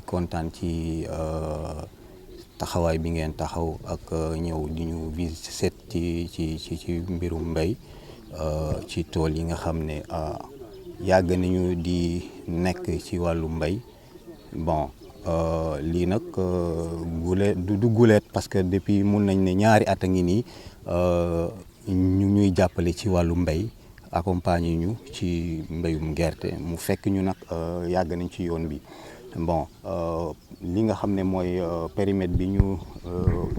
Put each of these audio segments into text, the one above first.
kontaan ci taxawaay bi ngeen taxaw ak ñëw di ñu visite seet ci mbirum mbéy ci tool yi nga xam ne yàgg nañu di nekk ci wàllu mbéy bon lii nag du guleet parce que depuis mun nañ ne ñaari at a ngi nii ñu ñuy jàppale ci wàllu mbéy accompagner ñu ci mbéyum gerte mu fekk ñu nag yàgg nañ ci yoon bi bon li nga xam ne mooy périmètre bi ñu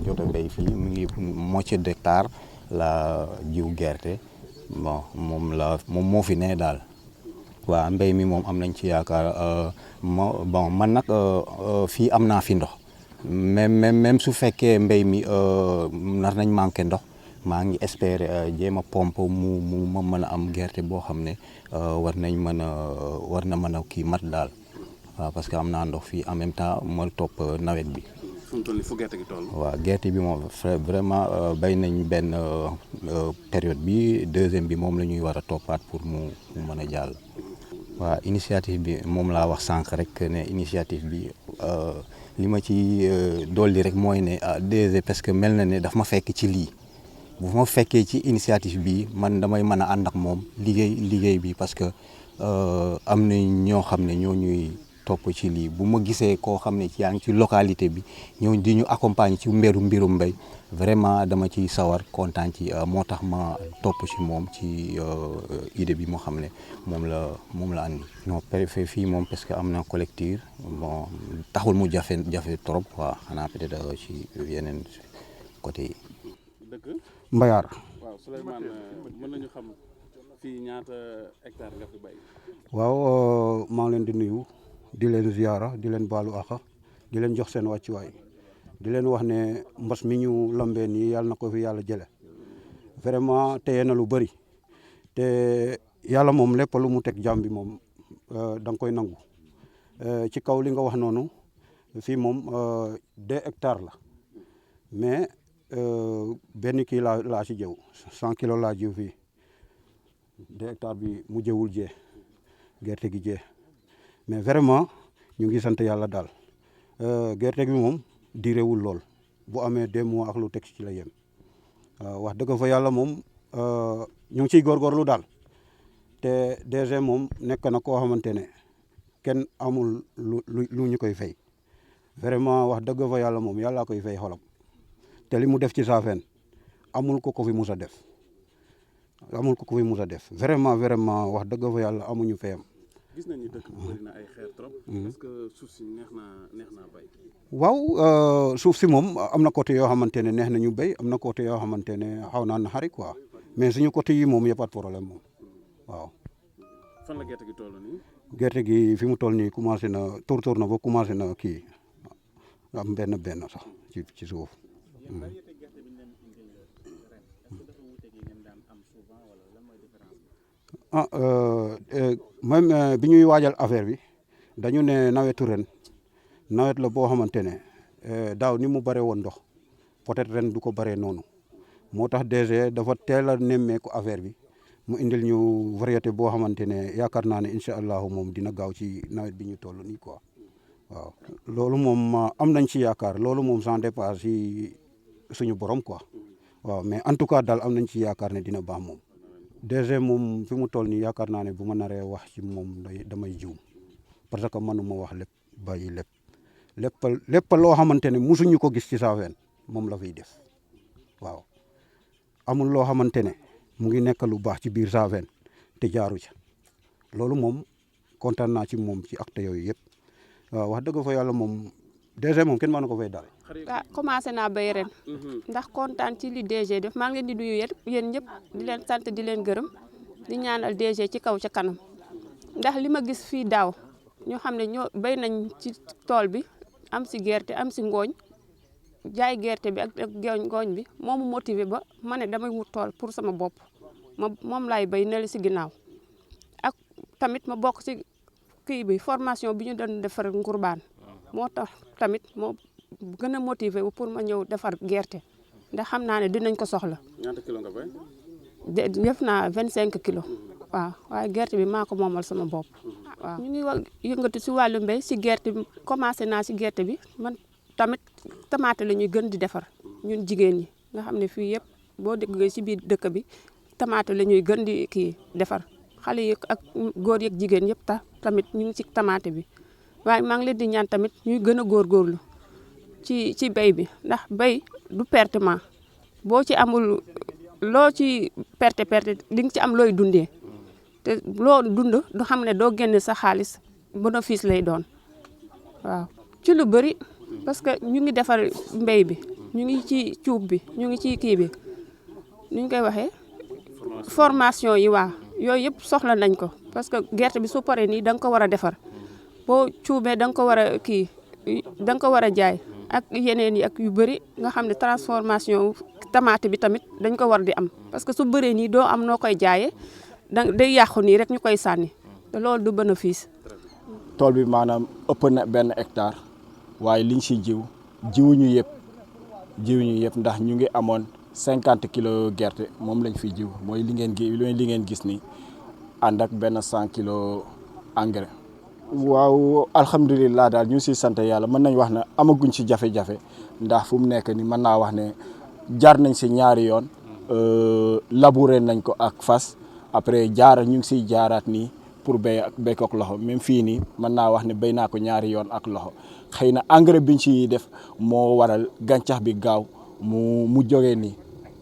jot a béy fii mu ngi moitié d'hectare la jiw gerte bon moom moo fi ne daal waaw mbéy mi moom am nañ ci yaakaar bon man nag fii am naa fi ndox même su fekkee mbéy mi nar nañ manqué ndox maa ngi espérer jéem a pompe ma mën a am gerte boo xam ne war na mën a kii mat daal waaw parce que am naa ndox fii en même temps ma topp nawet bi. fu mu toll nii fu gerte gi toll. waaw gerte bi moom vraiment béy nañ benn période bi deuxième bi moom la ñuy war a toppaat pour mu mën a jàll. waaw initiative bi moom laa wax sànq rek ne initiative bi li ma ci dolli rek mooy ne DG parce que mel na ne daf ma fekk ci lii bu ma fekkee ci initiative bi man damay mën a ànd ak moom liggéey bi parce que am na ñoo xam ne ñoo ñuy topp ci lii bu ma gisee koo xam ne yaa ngi ci localité bi ñoo di ñu accompagner ci mbirum mbéy vraiment dama ci sawar kontaan ci moo tax ma topp ci moom ci idée bi moo xam ne moom la andi. non préfet fii moom parce que am na collectif bon taxul mu jafe trop quoi xanaa peut-être ci yeneen côté yi. dëgg Mbayar. waaw Souleymane mën nañu xam fii ñaata hectare nga fi bay. waaw maa ngi leen di nuyu di leen ziyaara di leen baalu àq di leen jox seen wàccuwaay di leen wax ne mbas mi ñu lambee nii yàlla na ko fi yàlla jële vraiment téye na lu bëri te yàlla moom lépp lu mu teg jàmm bi moom da nga koy nangu ci kaw li nga wax noonu fii moom 2 hectares la mais benn kii laa ci jëw 100 kilos laa jiw fii 2 hectares bi mu jëwul jee gerte gi jee mais vraiment ñu ngi sant yàlla daal gerte gi moom diirewul lool bu amee 2 mois ak lu teg ci la yem wax dëgg fa yàlla moom ñu ngi ciy góorgóorlu daal te DG moom nekk na koo xamante ne kenn amul lu ñu koy fay vraiment wax dëgg fa yàlla moom yàllaa koy fay xolam te li mu def ci Saafeen amul ko fi mus a def vraiment wax dëgg fa yàlla amuñu fayam. gis nañ ni dëkk bi bëri na ay xeer trop. est-ce que suuf si neex naa bay. waaw suuf si moom am na côté yoo xamante ne neex na ñu béy am na côté yoo xamante ne xaw naa naxari quoi mais suñu côté yi moom yëpp at problème moom waaw. fan la gerte gi toll nii. gerte gi fi mu toll nii commencé na tóor na ba commencé na kii am benn sax ci suuf. Même bi ñuy waajal affaire bi dañu ne nawetu ren nawet la boo xamante ne daaw ni mu bare woon ndox peut-être ren du ko baree noonu moo tax DG dafa teel a nemmeeku affaire bi mu indil ñu variété boo xamante ne yaakaar naa ne incha allahu moom dina gaaw ci nawet bi ñu toll nii quoi waaw. loolu moom am nañ ci yaakaar loolu moom sans départ ci suñu borom quoi waaw mais en tout cas daal am nañ ci yaakaar ne dina baax moom. DG moom fi mu toll nii yaakaar naa ne bu ma naree wax ci moom damay juum parce que mënuma wax lépp bàyyi lépp loo xamante ne musuñu ko gis ci Saafeen moom la fiy def waaw amul loo xamante ne mu ngi nekk lu baax ci biir Saafeen te jaaru ca loolu moom kontaan naa ci moom ci acte yooyu yëpp waaw wax dëgg fa yàlla moom DG moom kenn mënu ko fay daal. ah commencé naa béy ren ndax kontaan ci li DG def maa ngi leen di nuyu yéen ñëpp di leen sant di leen gërëm di ñaanal DG ci kaw ca kanam ndax li ma gis fii daaw ñu xam ne ñoo béy nañ ci tool bi am si gerte am si ngooñ jaay gerte bi ak ngooñ bi moomu motivé ba ma ne damay wut tool pour sama bopp moom laay béy ne la si ginnaaw ak tamit ma bokk ci kii bi formation bi ñu doon defar ngurbaan moo tax tamit moo gën a motivé wu pour ma ñëw defar gerte ndax xam naa ne dinañ ko soxla. ñaata kilo nga bay. def naa 25 kilos. waaw waaye gerte bi maa ko moomal sama bopp waaw. ñu ngi yëngatu si wàllu mbéy si gerte bi commencé naa si gerte bi man tamit tamaate la ñuy gën di defar ñun jigéen ñi nga xam ne fii yëpp boo déggee si biir dëkk bi tamaate la ñuy gën di kii defar xale yi ak góor yeeg jigéen yëpp tamit ñu ngi si tamaate bi waaye maa ngi leen di ñaan tamit ñuy gën a góorgóorlu ci béy bi ndax béy du pertement boo ci amul loo ci perte di nga ci am looy dundee te loo dund du xam ne doo génne sa xaalis bénéfice lay doon waaw ci lu bëri parce que ñu ngi defar mbéy bi ñu ngi ci cuub bi ñu ngi ci kii bi nu ñu koy waxee formation yi waa yooyu yëpp soxla nañ ko parce que gerte bi su paree nii da nga ko war a defar boo cuubee da nga ko war a kii da nga ko war a jaay ak yeneen yi ak yu bëri nga xam ne transformation tamaate bi tamit dañ ko war di am parce que su bëree nii doo am noo koy jaayee day yàqu nii rek ñu koy sànni te loolu du bénéfice. tool bi maanaam ëpp na 1 hectare waaye liñ si jiwuñu yëpp ndax ñu ngi amoon 50 kilos gerte moom lañ fi jiw mooy li ngeen gis ni ànd ak benn 100 kilos engrais. waaw alhamdulilah daal ñu ngi siy sant yàlla mën nañ wax ne amaguñ si jafe-jafe ndax fu mu nekk ni mën naa wax ne jaar nañ si ñaari yoon labouré nañ ko ak fas après ñu ngi siy jaaraat nii pour béy ko ak loxo même fii nii mën naa wax ne béy naa ko ñaari yoon ak loxo xëy na engrais biñ ci def moo waral gàncax bi gaaw mu jógee nii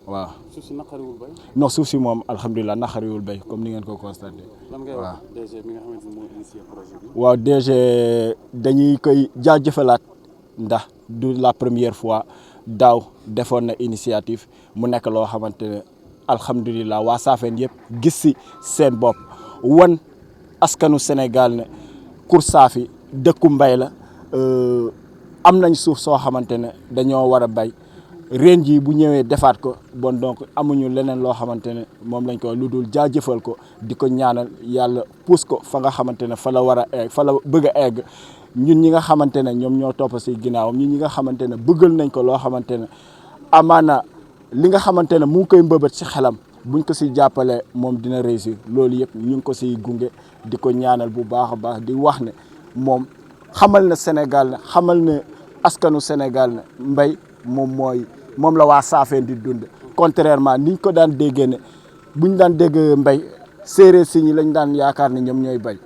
waaw. suuf si naqariwul béy. non suuf si moom alhamdulilah naqariwul béy comme ni ngeen ko constaté. lan ngay wax DG mi nga xamante ni moo initié projet bi. waaw DG dañuy koy jaajëfalaat ndax du la première fois daaw defoon na initiative mu nekk loo xamante ne alhamdulilah waa Saafeen yëpp gis si seen bopp wan askanu Sénégal ne Koursaafi dëkku mbay la am nañ suuf soo xamante ne dañoo war a bay ren jii bu ñëwee defaat ko bon donc amuñu leneen loo xamante ne moom lañ ko lu dul jaajëfal ko di ko ñaanal yàlla pousse ko fa nga xamante ne fa la war a egg fa la bëgg a egg ñun ñi nga xamante ne ñoom ñoo topp si ginnaawam ñun ñi nga xamante ne bëggal nañ ko loo xamante ne amaana li nga xamante ne mu ngi koy mbëbët si xelam buñ ko si jàppale moom dina réussir loolu yëpp ñu ngi ko siy gunge di ko ñaanal bu baax a baax di wax ne moom xamal na Sénégal ne xamal ne askanu Sénégal ne mbay moom la waa Saafeen di dund contrairement niñ ko daan déggee ne buñ daan dégg mbay séeréer si ñi lañ daan yaakaar ne ñoom ñooy bay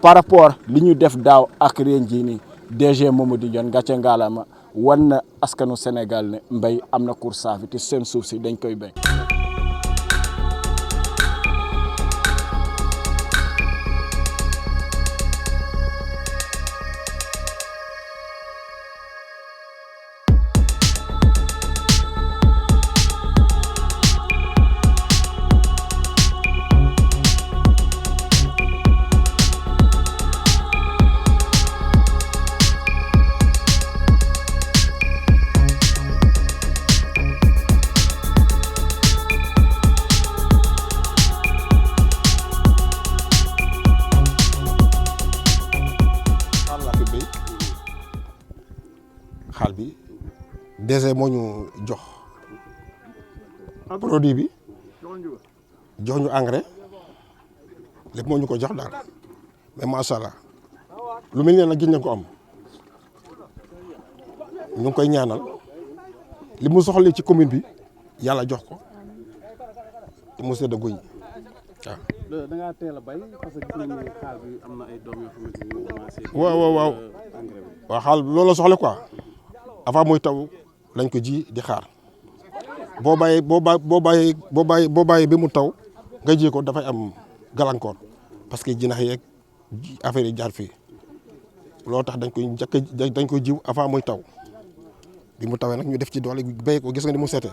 par rapport li ñu def daaw ak ren jii nii DG Mamadou Ndione gàcce ngaalama wan na askanu Sénégal ne mbay am na Koursaafi te seen suuf si dañ koy bay. xaal bi DG moo ñu jox produit bi jox ñu engrais lépp moo ñu ko jox daal mais macha allah lu mel ne nag gis nañ ko am ñu ngi koy ñaanal li mu soxla ci commune bi yàlla jox ko te mu sedd guy waaw. da ngaa teel a bay parce que gis nañu ne xaal bi am na ay doom yoo xamante ni ñu commencé. waaw engrais bi. waaw xaal loolu la soxla quoi avant muy taw lañ ko ji di xaar boo bàyyee ba mu taw nga ji ko dafay am gàllankoor parce que jinax yeeg affaire yi jaar fii loolu tax dañ koy jiw avant muy taw bi mu tawee nag ñu def ci doole béy ko gis nga ni mu seetee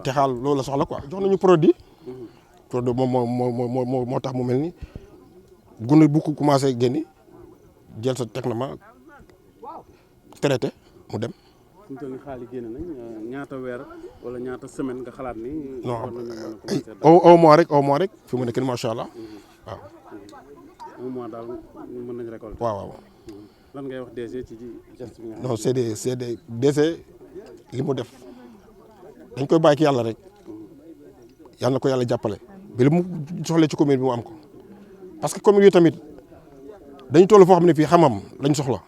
te xaal loolu la soxla quoi. jox nañu produit moom moo tax mu mel ni gunóor bu ko commencé génni jël sa technement traité mu dem. fi mu toll nii xaalis génne nañ ñaata weer wala ñaata semaine nga xalaat ni. non au mois rek fi mu nekk nii macha allah waaw. un mois daal mën nañ récolter. waaw. lan ngay wax DG ci geste bi nga xam non c'est des DG li mu def dañ koy bàyyi ki yàlla rek yàlla na ko yàlla jàppale bi lu mu soxlee ci commune bi mu am ko parce que commune yi tamit dañu toll foo xam ne fii xam-xam lañ soxla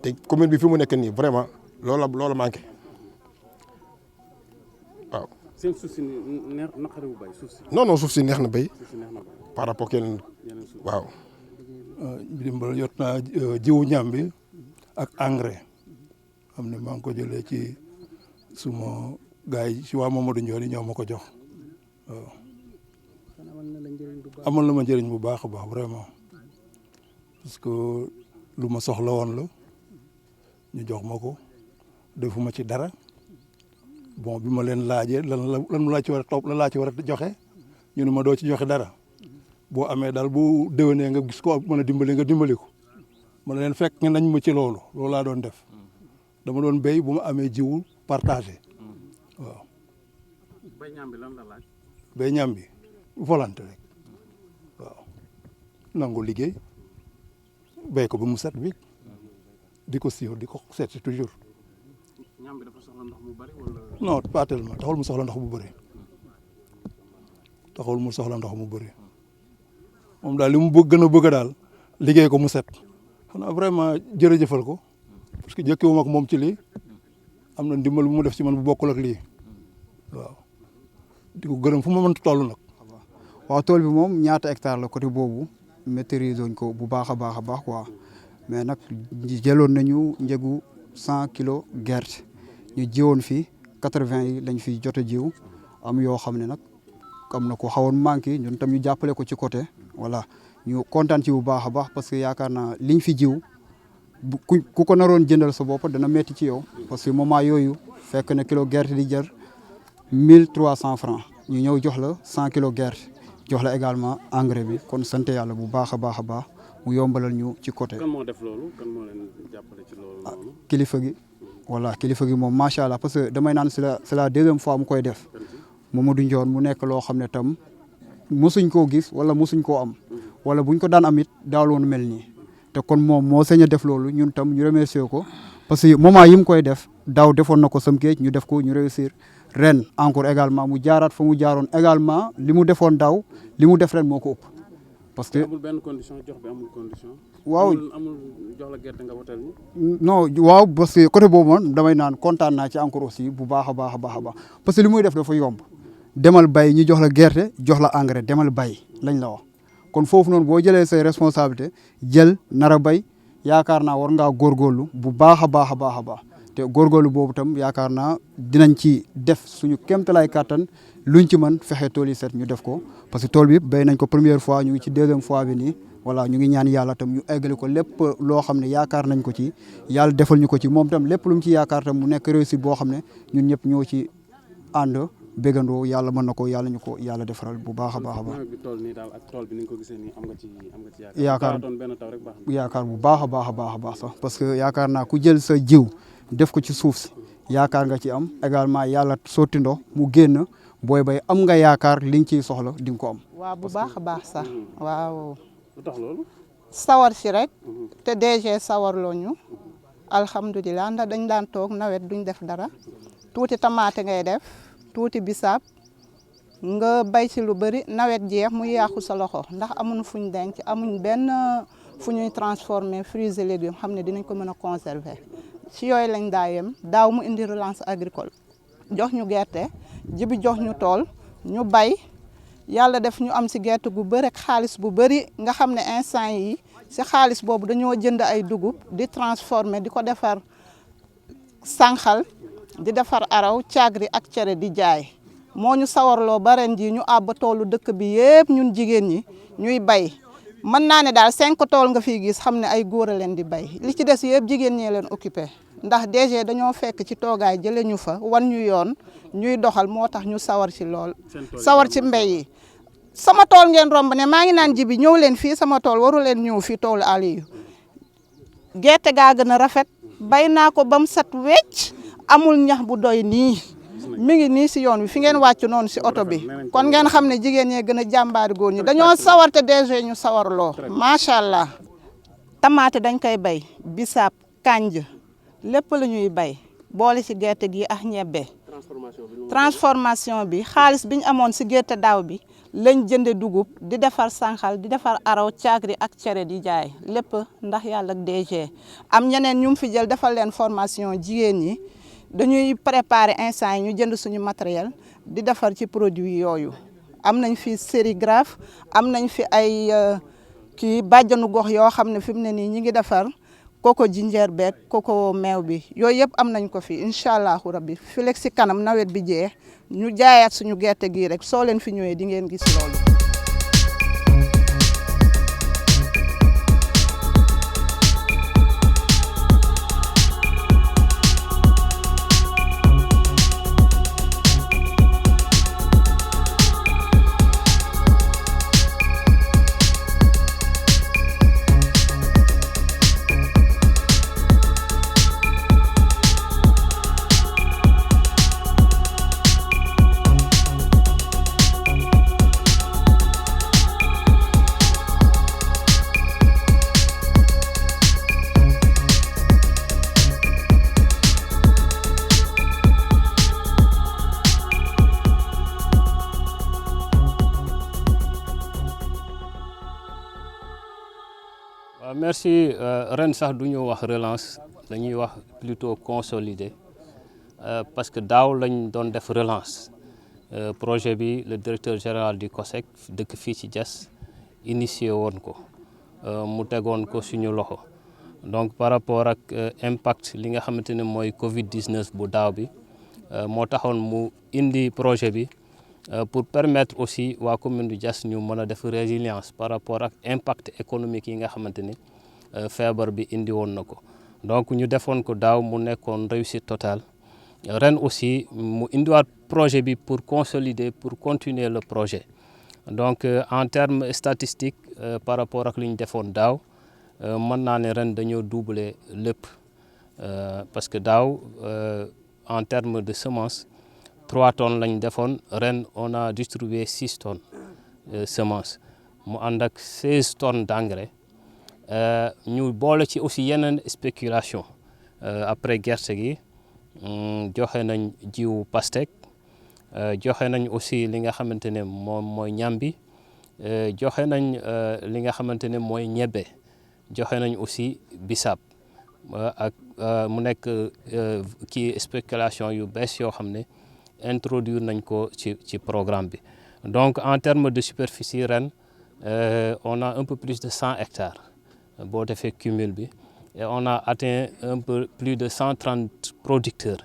te commune bi fi mu nekk nii vraiment loola manqué waaw. seen suuf si neex naqariwu bay suuf si. non suuf si neex na béy suuf si neex na bay par rapport ak yeneen suuf. waaw. dimbal jot naa jiwu ñam bi ak engrais xam ne maa ngi ko jëlee ci suma gars yi ci waa Mamadou Ndiol ñoo ma ko jox waaw. amal na ma njëriñ bu baax a baax vraiment parce que lu ma soxla woon la ñu jox ma ko defuma ci dara bon bi ma leen laajee lan laa ci war a topp lan laa ci war a joxe ñu ne ma doo ci joxe dara boo amee daal bu déwénee nga gis ko mën a dimbali nga dimbali ko ma ne leen fekk nañ ma ci loolu laa doon def dama doon béy bu ma amee jiwu partagé waaw. bay ñam bi lan la laaj. bay ñam bi volonté rek waaw nangu liggéey béy ko ba mu set bi di ko siiw di ko seet si toujours. ñam bi dafa soxla ndox mu bari wala. non pas tellement taxul mu soxla ndox bu bëri taxul mu soxla ndox mu bëri moom daal li mu gën a bëgg daal liggéey ko mu set xanaa vraiment jërëjëfal ko parce que jëkkewuma ak moom ci lii am na ndimbal bu mu def ci man bu bokkul ak lii waaw di ko gërëm fu ma mënta toll nag. waaw tool bi moom ñaata hectare la côté boobu maîtrise wuñ ko bu baax a baax quoi mais nag jëloon nañu njëgu 100 kilos gerte ñu jiwoon fii 80 yi lañ fi jot a jiw am yoo xam ne nag am na ko xawoon manqué ñun tam ñu jàppale ko ci côté voilà ñu kontaan ci bu baax a baax parce que yaakaar naa liñ fi jiw ku ko naroon jëndal sa bopp dana metti ci yow parce que moment yooyu fekk na kilo gerte di jar 1300 francs ñu ñëw jox la 100 kilos gerte jox la également engrais bi kon sant yàlla bu baax a baax mu yombalal ñu ci côté. kan moo def loolu kan moo leen jàppale ci loolu noonu. kilifa gi voilà kilifa gi moom macha allah parce que damay naan c'est la deuxième fois mu koy def Mamadou Ndiol mu nekk loo xam ne tam mosuñ koo gis wala mosuñ koo am wala buñ ko daan am it daawul woon mel nii te kon moom moo sañ a def loolu ñun tam ñu remercier ko parce que moment yi mu koy def daaw defoon na ko sam géej ñu def ko ñu réussir ren encore également mu jaaraat fa mu jaaroon également li mu defoon daaw li mu def ren moo ko ëpp. parce que amul benn condition jox bi amul condition. waaw amul jox la gerte nga wotal ni. non waaw parce que côté boobu man damay naan kontaan naa ci encore aussi bu baax a baax parce que li muy def dafa yomb demal bay ñu jox la gerte jox la engrais demal bay lañ la wax kon foofu noonu boo jëlee say responsabilité jël nar a bay yaakaar naa war ngaa góorgóorlu bu baax a baax te góorgóorlu boobu tam yaakaar naa dinañ ci def suñu kéemtalaay kàttan luñ ci mën fexe tool yi set ñu def ko parce que tool bi béy nañ ko première fois ñu ngi ci deuxième fois bi nii voilà ñu ngi ñaan yàlla tam ñu eggale ko lépp loo xam ne yaakaar nañ ko ci yàlla defal ñu ko ci moom tam lépp lu mu ci yaakaar tam mu nekk réussite boo xam ne ñun ñëpp ñoo ci ànd béggandoo yàlla mën na ko yàlla ñu ko yàlla defaral bu baax a baax. nawet bi tool nii daal ak tool bi ni nga ko gisee nii am nga ci yaakaar benn taw rek baax na. yaakaar bu baax a baax sax parce que yaakaar naa ku jël sa jiw def ko ci suuf si yaakaar nga ci am également yàlla sotti ndox mu génn booy bay am nga yaakaar li nga ciy soxla di nga ko am. waaw bu baax a baax sax waaw. lu tax loolu. sawar si rek. te DG sawarloo ñu. alhamdulilah ndax dañ daan toog nawet duñ def dara tuuti tamaate ngay def tuuti bisaab nga bay si lu bëri nawet jeex mu yàqu sa loxo ndax amuñ fuñ denc amuñ benn fu ñuy transformer fruits et légumes xam ne dinañ ko mën a conserver si yooyu lañ daa yem daaw mu indi relance agricole jox ñu gerte jibi jox ñu tool ñu bay yàlla def ñu am si gerte gu bëri ak xaalis bu bëri nga xam ne instant yi si xaalis boobu dañoo jënd ay dugub di transformer di ko defar sànqal di defar araw caagri ak cere di jaay moo ñu sawarloo ba ren ji ñu àbb toolu dëkk bi yëpp ñun jigéen ñi ñuy bay mën naa ne daal 5 tool nga fiy gis xam ne ay góor a leen di bay li ci des yëpp jigéen ñee leen occupé ndax DG dañoo fekk ci toogaay jëlee ñu fa wan ñu yoon ñuy doxal moo tax ñu sawar ci lool sawar ci mbéy yi sama tool ngeen romb ne maa ngi naan ji bi ñëw leen fii sama tool waru leen ñëw fii toolu Aliou gerte gaa gën a rafet bay naa ko ba mu set wecc amul ñax bu doy nii mi ngi nii si yoon wi fi ngeen wàcc noonu si oto bi kon ngeen xam ne jigéen ñee gën a jàmbaari góor ñi dañoo sawar te DG ñu sawarloo macha allah. tamaate dañ koy bay bisaab kànj lépp la ñuy bay boole si gerte gi ak ñebbe transformation bi xaalis bi ñu amoon si gerte daaw bi lañ jënde dugub di defar sànqal di defar araw caagri ak cere di jaay lépp ndax yàlla ak DG am ñeneen ñu fi jël defal leen formation jigéen ñi dañuy préparer instant yi ñu jënd suñu matériel di defar ci produit yooyu am nañ fi sérigraphe am nañ fi ay kii bàjjanu gox yoo xam ne fi mu ne nii ñi ngi defar koko jinjeer beeg koko meew bi yooyu yëpp am nañ ko fi incha allahu rabbi fileeg si kanam nawet bi jeex ñu jaayaat suñu gerte gii rek soo leen fi ñëwee di ngeen gis loolu. Merci. Ren sax du ñu wax relance dañuy wax plutôt consolider parce que daaw lañ doon def relance projet bi le directeur général du COSEC dëkk fii ci Diass initié woon ko mu tegoon ko suñu loxo donc par rapport ak impact li nga xamante ne mooy Covid-19 bu daaw bi moo taxoon mu indi projet bi pour permettre aussi waa commune du Diass ñu mën a def résilience par rapport ak impact économique yi nga xamante ni feebar bi indi woon na ko donc ñu defoon ko daaw mu nekkoon réussite totale ren aussi mu indiwaat projet bi pour consolider pour continuer le projet donc en termes statistiques par rapport ak li ñu defoon daaw mën naa ne ren dañoo doubler lépp parce que daaw en termes de semences 3 tonnes lañ defoon ren on a distribué 6 tonnes semences mu ànd ak 16 tonnes d'engrais ñu boole ci aussi yeneen spéculation après gerte gi joxe nañ jiwu pastèque joxe nañ aussi li nga xamante ne moom mooy ñambi joxe nañ li nga xamante ne mooy ñebbe joxe nañ aussi bisaab ak mu nekk kii spéculation yu bees yoo xam ne introduire nañ ko ci programme bi donc en termes de superficie ren on a un peu plus de 100 hectares boo defee cumul bi et on a atteint un peu plus de 130 producteurs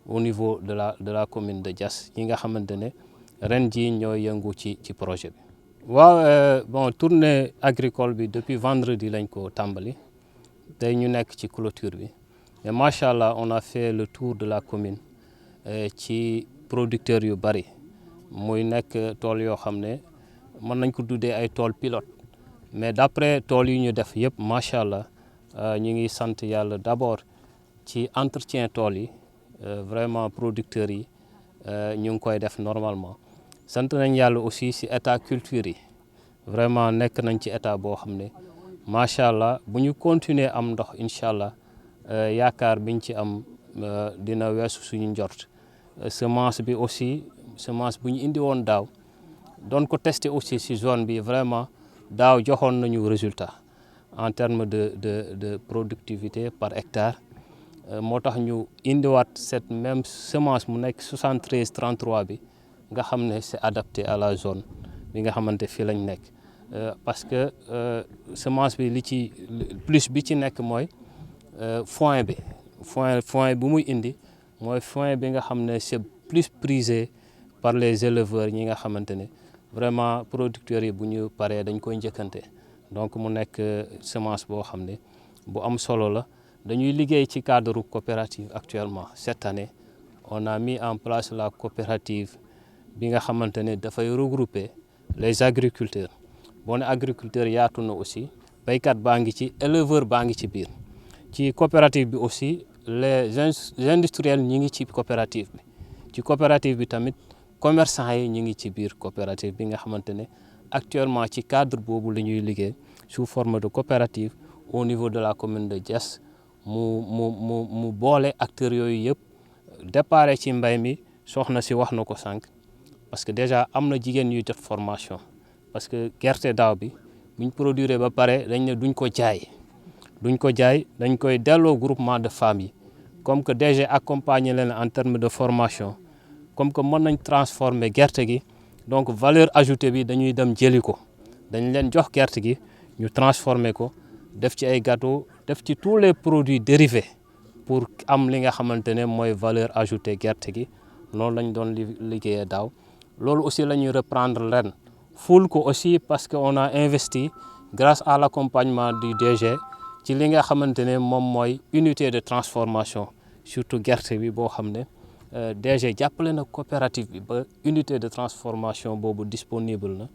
au niveau de la commune de Diass yi nga xamante ne ren jii ñooy yëngu ci projet bi. waaw bon tournée agricole bi depuis vendredi lañ ko tàmbali tey ñu nekk ci clôture bi mais macha allah on a fait le tour de la commune ci producteurs yu bari muy nekk tool yoo xam ne mën nañ ko tuddee ay tool pilote mais d'après tool yi ñu def yëpp macha allah ñu ngi sant yàlla d'abord ci entretien tool yi vraiment producteurs yi ñu ngi koy def normalement sant nañ yàlla aussi si état culture yi vraiment nekk nañ ci état boo xam ne macha allah bu ñu continuer am ndox incha allah yaakaar biñ ci am dina weesu suñu njort semence bi aussi semence bu ñu indi woon daaw doon ko tester aussi si zone bi vraiment daaw joxoon nañu résultat en termes de productivité par hectare moo tax ñu indiwaat cette même semence mu nekk 73 33 bi nga xam ne c'est adapté à la zone bi nga xamante fii lañ nekk parce que semence bi li ci plus bi ci nekk mooy foin bi foin bu muy indi mooy foin bi nga xam ne c'est plus prisé par les éleveurs ñi nga xamante ne vraiment producteurs yi bu ñu paree dañ koy njëkkante donc mu nekk semence boo xam ne bu am solo la dañuy liggéey ci cadre coopérative actuellement cette année on a mis en place la coopérative bi nga xamante ne dafay regrouper les agriculteurs boo ne agriculteur yaatu na aussi béykat baa ngi ci éleveur baa ngi ci biir ci coopérative bi aussi les industriels ñi ngi ci coopérative bi ci coopérative bi tamit commerçants yi ñu ngi ci biir coopérative bi nga xamante ne actuellement ci cadre boobu la ñuy liggéey sous forme de coopérative au niveau de la commune de Diass mu boole acteurs yooyu yëpp départ ci mbay mi soxna si wax na ko sànq parce que déjà am na jigéen ñuy jot formation parce que gerte daaw bi buñ produire ba pare dañ ne duñ ko jaay dañ koy delloo groupement de femmes yi comme que DG accompagner leen en termes de formation comme que mën nañ transformer gerte gi donc valeur ajoutée bi dañuy dem jëli ko dañ leen jox gerte gi ñu transformer ko def ci ay gâteau def ci tous les produits dérivés pour am li nga xamante ne mooy valeur ajoutée gerte gi loolu lañ doon liggéeyee daaw loolu aussi la ñuy reprendre ren ful ko aussi parce que on a investi grâce à l'accompagnement du DG ci li nga xamante ne moom mooy unité de transformation surtout gerte bi boo xam ne DG jàppale na coopérative bi ba unité de transformation boobu disponible na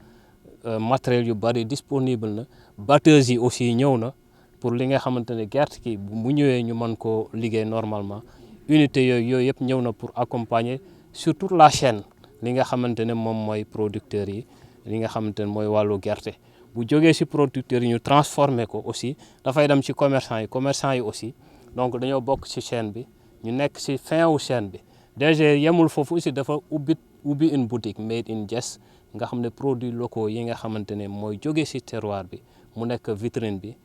matériel yu bari disponible na batteuses yi aussi ñëw na pour li nga xamante ne gerte gi bu ñëwee ñu mën koo liggéey normalement unité yooyu yëpp ñëw na pour accompagner sur toute la chaîne li nga xamante ne moom mooy producteurs yi li nga xamante ne mooy wàllu gerte bu jógee ci producteurs yi ñu transformer ko aussi dafay dem ci commerçant yi aussi donc dañoo bokk ci chaîne bi ñu nekk ci fin wu chaîne bi DG yemul foofu aussi dafa ubbi une boutique made in Diass nga xam ne produits locaux yi nga xamante ne mooy jógee ci terroir bi mu nekk vitrine bi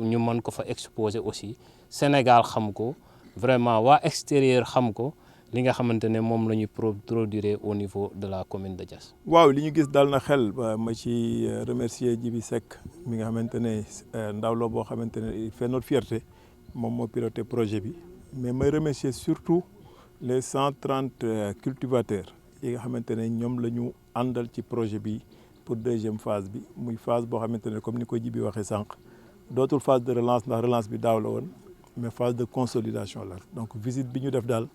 ñu mën ko fa exposer aussi Sénégal xam ko vraiment waa extérieur xam ko li nga xamante ne moom la ñuy produire au niveau de la commune de Diass. waaw li ñu gis dal na xel ma ci remercier Djibi Seck mi nga xamante ne ndaw la boo xamante ne il fait notre fierté moom moo piloté projet bi mais may remercier surtout les 130 cultivateurs yi nga xamante ne ñoom la ñu àndal ci projet bi pour deuxième phase bi muy phase boo xamante ne comme ni ko Djibi waxee sànq dootul phase de relance ndax relance bi daaw la woon mais phase de consolidation la donc visite bi ñu def daal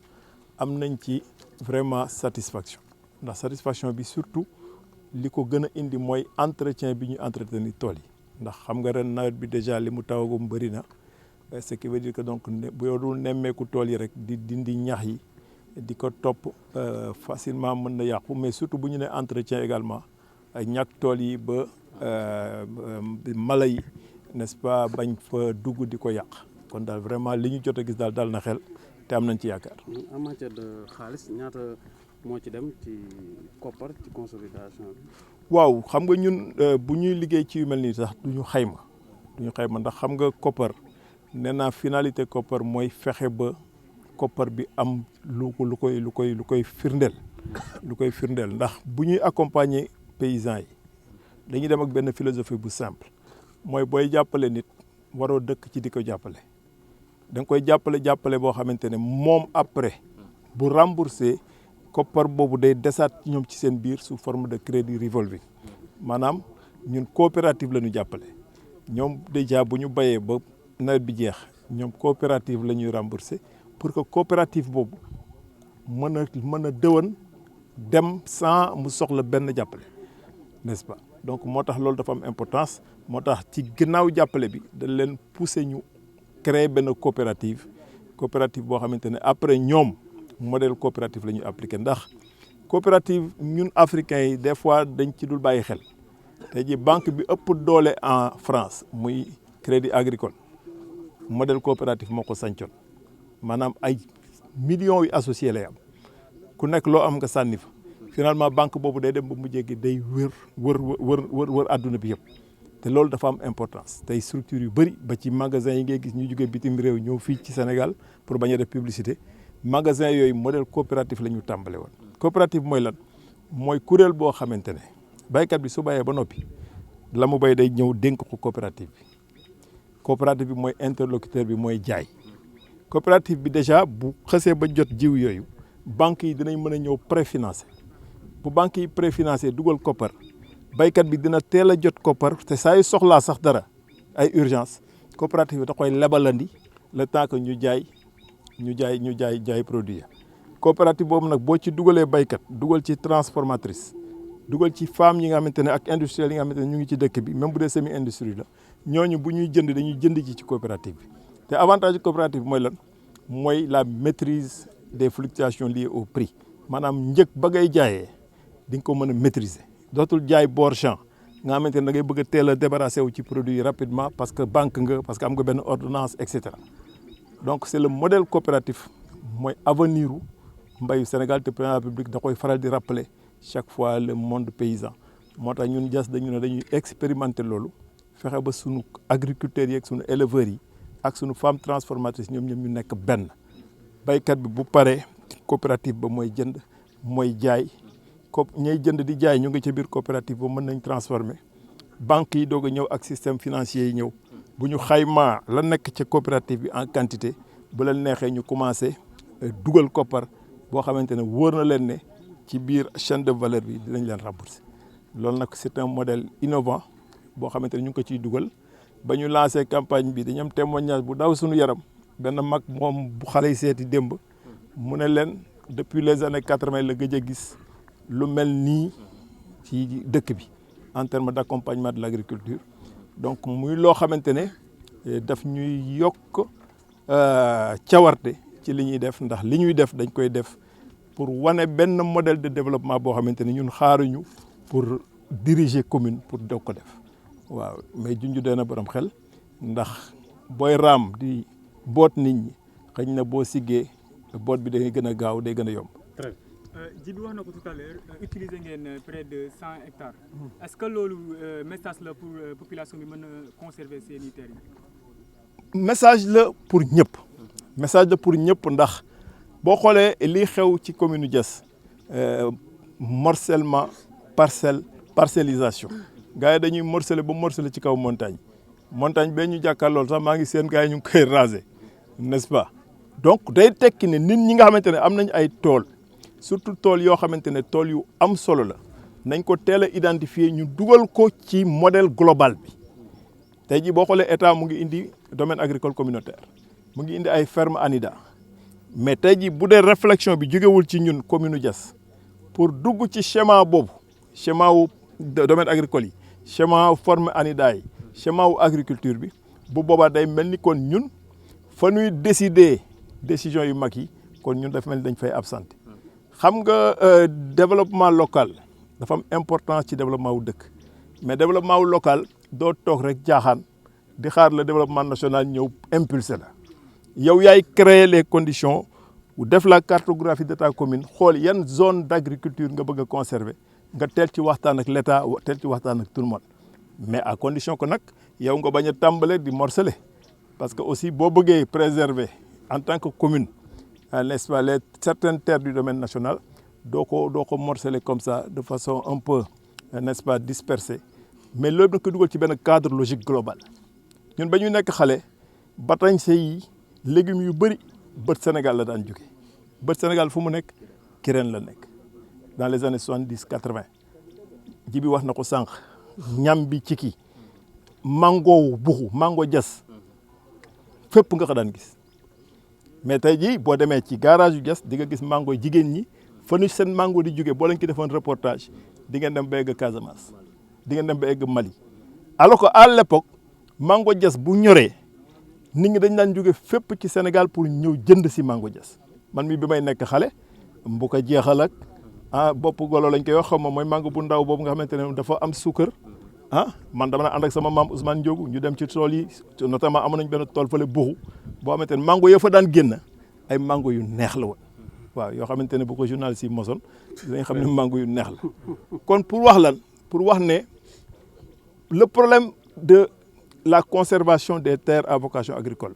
am nañ ci vraiment satisfaction ndax satisfaction bi surtout li ko gën a indi mooy entretien bi ñu entretenir tool yi ndax xam nga ren nawet bi déjà li mu tawagum bëri na ce qui veut dire que donc bu yow dul nemmeeku tool yi rek di dindi ñax yi di ko topp facilement mën na yàqu mais surtout bu ñu ne entretien également ay ñàkk tool yi ba mala yi n'est-ce pas bañ fa dugg di ko yàq kon daal vraiment li ñu jot a gis daal dal na xel te am nañ ci yaakaar. en matière de xaalis ñaata moo ci dem ci koppar ci consolidation bi. waaw xam nga ñun bu ñuy liggéey ci yu mel nii sax duñu xayma ndax xam nga koppar nee naa finalité koppar mooy fexe ba koppar bi am lu koy firndeel ndax bu ñuy accompagner paysans yi dañuy dem ak benn philosophie bu simple mooy booy jàppale nit waroo dëkk ci di ko jàppale da nga koy jàppale boo xamante ne moom après bu remboursé koppar boobu day desaat ñoom ci seen biir sous forme de crédit revolving maanaam ñun coopérative la ñu jàppale ñoom déjà bu ñu bayee ba nawet bi jeex ñoom coopérative la ñuy remboursé pour que coopérative boobu mën a dëwan dem sans mu soxla benn jàppale n'est-ce pas donc moo tax loolu dafa am importance moo tax ci ginnaaw jàppale bi dañ leen pousser ñu créer benn coopérative boo xamante ne après ñoom modèle coopérative la ñuy appliquer ndax coopérative ñun africains yi des fois dañ ci dul bàyyi xel tey ji banque bi ëpp doole en France muy Crédit Agricole modèle coopérative moo ko sancoon maanaam ay millions yu associés lay am ku nekk loo am nga sànni fa finalement banque boobu day dem ba mujjee gi day wër adduna bi yëpp te loolu dafa am importance tey structure yu bëri ba ci magasin yi ngay gis ñu jógee bitim réew ñëw fii ci Sénégal pour bañ a def publicité magasin yooyu modèle coopératif la ñu tàmbale woon coopérative mooy lan mooy kuréel boo xamante ne baykat bi su bayee ba noppi la mu bay day ñëw dénk ko coopérative bi mooy interlocuteur bi mooy jaay coopérative bi déjà bu xësee ba jot jiw yooyu banques yi dinañ mën a ñëw préfinancer bu banques yi préfinancer dugal koppar baykat bi dina teel a jot koppar te saa yu soxlaa sax dara ay urgence coopérative bi da koy lebalandi le temps que ñu jaay produit ya coopérative boobu nag boo ci dugalee baykat dugal ci transformatrice dugal ci femmes yi nga xamante ne ak industriels yi nga xamante ne ñu ngi ci dëkk bi même bu dee semi industrie la ñooñu bu ñuy jënd dañuy jënd ci coopérative bi te avantage coopérative bi mooy lan mooy la maîtrise des fluctuations liées au prix maanaam njëg ba ngay jaayee di nga ko mën a maîtriser dootul jaay bord champ nga xamante ne da ngay bëgg a teel a débarrasser wu ci produit rapidement parce que banque nga parce que am nga benn ordonnance et cetera donc c'est le modèle coopératif mooy avenir u mbayu Sénégal te président de la République da koy faral di rappeler chaque fois le monde paysan moo tax ñun JAS dañu ne dañuy expérimenter loolu fexe ba sunu agriculteurs yi ak sunu éleveurs yi ak sunu femmes transformatrices ñoom ñu nekk benn baykat bi bu paree coopérative ba mooy jënd mooy jaay ko ñay jënd di jaay ñu ngi ci biir coopérative ba mën nañ transformer banques yi doog a ñëw ak système financier yi ñëw bu ñu xaymaa la nekk ca coopérative bi en quantité bu leen neexee ñu commencé dugal koppar boo xamante ne wóor na leen ne ci biir chaîne de valeur bi dinañ leen rembourser loolu nag c'est un modèle innovant boo xamante ne ñu ngi ko ciy dugal ba ñu lancé campagne bi dañu am témoignage bu daw suñu yaram benn mag moom bu xale yi seeti démb mu ne leen depuis les années 80 la gëj a gis lu mel nii ci dëkk bi en termes d'accompagnement de l'agriculture donc muy loo xamante ne daf ñuy yokk cawarte ci li ñuy def ndax li ñuy def dañ koy def pour wane benn modèle de développement boo xamante ne ñun xaaruñu pour diriger commune pour doog ko def waaw mais junj dee na borom xel ndax booy raam di boot nit ñi xëy na boo siggee boot bi day gën a gaaw day gën a yomb. Djiby wax na ko tout à l'heure utiliser ngeen près de 100 hectares est-ce que loolu message la pour population bi mën a conserver seeni terres yi. message la pour ñëpp message la pour ñëpp ndax boo xoolee lii xew ci commune Diass morcellement parcellisation gars yi dañuy morceler ba morceler ci kaw montagne bee ñu jàkkaarlool sax maa ngi seen gars yi ñu ngi koy raser n'est-ce pas donc day tekki ne nit ñi nga xamante ne am nañ ay tool surtout tool yoo xamante ne tool yu am solo la nañ ko teel a identifier ñu dugal ko ci modèle global bi tey jii boo xoolee état mu ngi indi domaine agricole communautaire mu ngi indi ay ferme ANIDA mais tey jii bu dee réflexion bi jógewul ci ñun commune Diass pour dugg ci schéma boobu schéma wu domaine agricole yi schéma wu forme ANIDA yi schéma wu agriculture bi bu boobaa day mel ni kon ñun fa ñuy décider décision yu mag yi kon ñun dafa mel ni dañ fay absenté xam nga développement local dafa am importance ci développement wu dëkk mais développement wu local doo toog rek jaaxaan di xaar le développement national ñëw impulsé la yow yaay créer les conditions ou def la cartographie de ta commune xool yan zone d'agriculture nga bëgg a conserver nga teel ci waxtaan ak l'État teel ci waxtaan ak tout le monde mais à condition que nag yow nga bañ a tàmbale di morceler parce que aussi boo bëggee préserver en tant que commune n'est-ce pas les certaines terres du domaine national doo ko morceler comme ça de façon un peu n'est-ce pas dispersée mais loolu da ko dugal ci benn cadre logique global ñun ba ñu nekk xale batañse yi légumes yu bëri bët Sénégal la daan jóge bët Sénégal fu mu nekk Kirène la nekk dans les années 70-80 Djiby wax na ko sànq ñam bi ci kii mango buxu mango Diass fépp nga ko daan gis mais tey jii boo demee ci garage yu Diass di nga gis mango jigéen ñi fa nu seen mango di jóge boo leen ki defoon reportage di ngeen dem ba egg Casamance di ngeen dem ba egg Mali alors que à l'époque mango Diass bu ñoree nit ñi dañ daan jóge fépp ci Sénégal pour ñëw jënd si mango Diass man mi bi may nekk xale bu ko jeexal ak bopp golo lañ koy wax xam mooy mango bu ndaw boobu nga xamante ne dafa am suukar man dama na ànd ak sama maam Ousmane Ndiogou ñu dem ci tool yi notamment amoon nañ benn tool fële buxu boo xamante ne mango ya fa daan génn ay mango yu neex la woon waaw yoo xamante ne bu ko journaliste yi mosoon dinañ xam ne mango yu neex la kon pour wax ne le problème de la conservation des terres à vocation agricole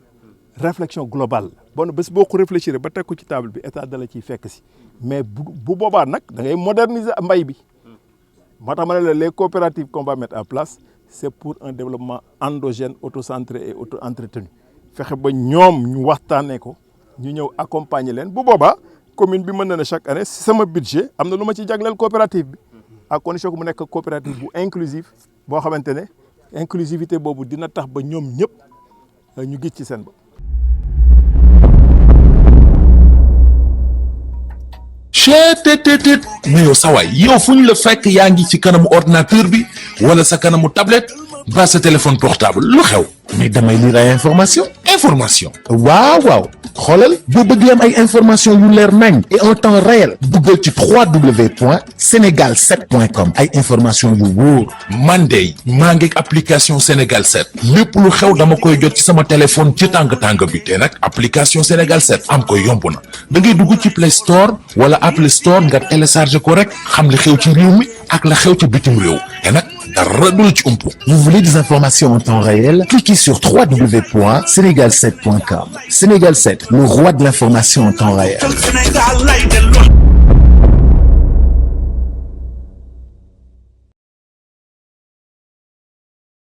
réflexion globale bon bés boo ko réfléchir ba teg ko ci table bi état da la ciy fekk si mais bu boobaa nag da ngay moderniser mbay bi moo tax ma ne la les coopératives qu'on va mettre en place c'est pour un développement endogène autocentré et auto-entretenu fexe ba ñoom ñu waxtaanee ko ñu ñëw accompagner leen bu boobaa commune bi mën na ne chaque année si sama budget am na lu ma ci jagleel coopérative bi à condition que mu nekk coopérative bu inclusive boo xamante ne inclusivité boobu dina tax ba ñoom ñëpp ñu gis ci seen bopp. cheetetetet mais yow sawaay yow fu ñu la fekk yaa ngi ci kanamu ordinateur bi wala sa kanamu tablette ba sa téléphone portable lu xew mais damay lire ay information waaw xoolal boo bëgg am ay information yu leer nañ et en temps réel duggal ci www.senegal7.com ay information yu wóor man de maa ngi application Sénégal 7 lépp lu xew dama koy jot ci sama téléphone ci tàng bi te nag application Sénégal 7 am ko yomb na da ngay dugg ci Play Store wala Apple Store nga télécharge ko rek xam li xew ci réew mi ak la xew ci bitim réew te nag dara du ci umpu. Vous voulez des informations en temps réel? Cliquez sur www.senegal7.com. Sénégal 7, le roi de l'information en temps réel.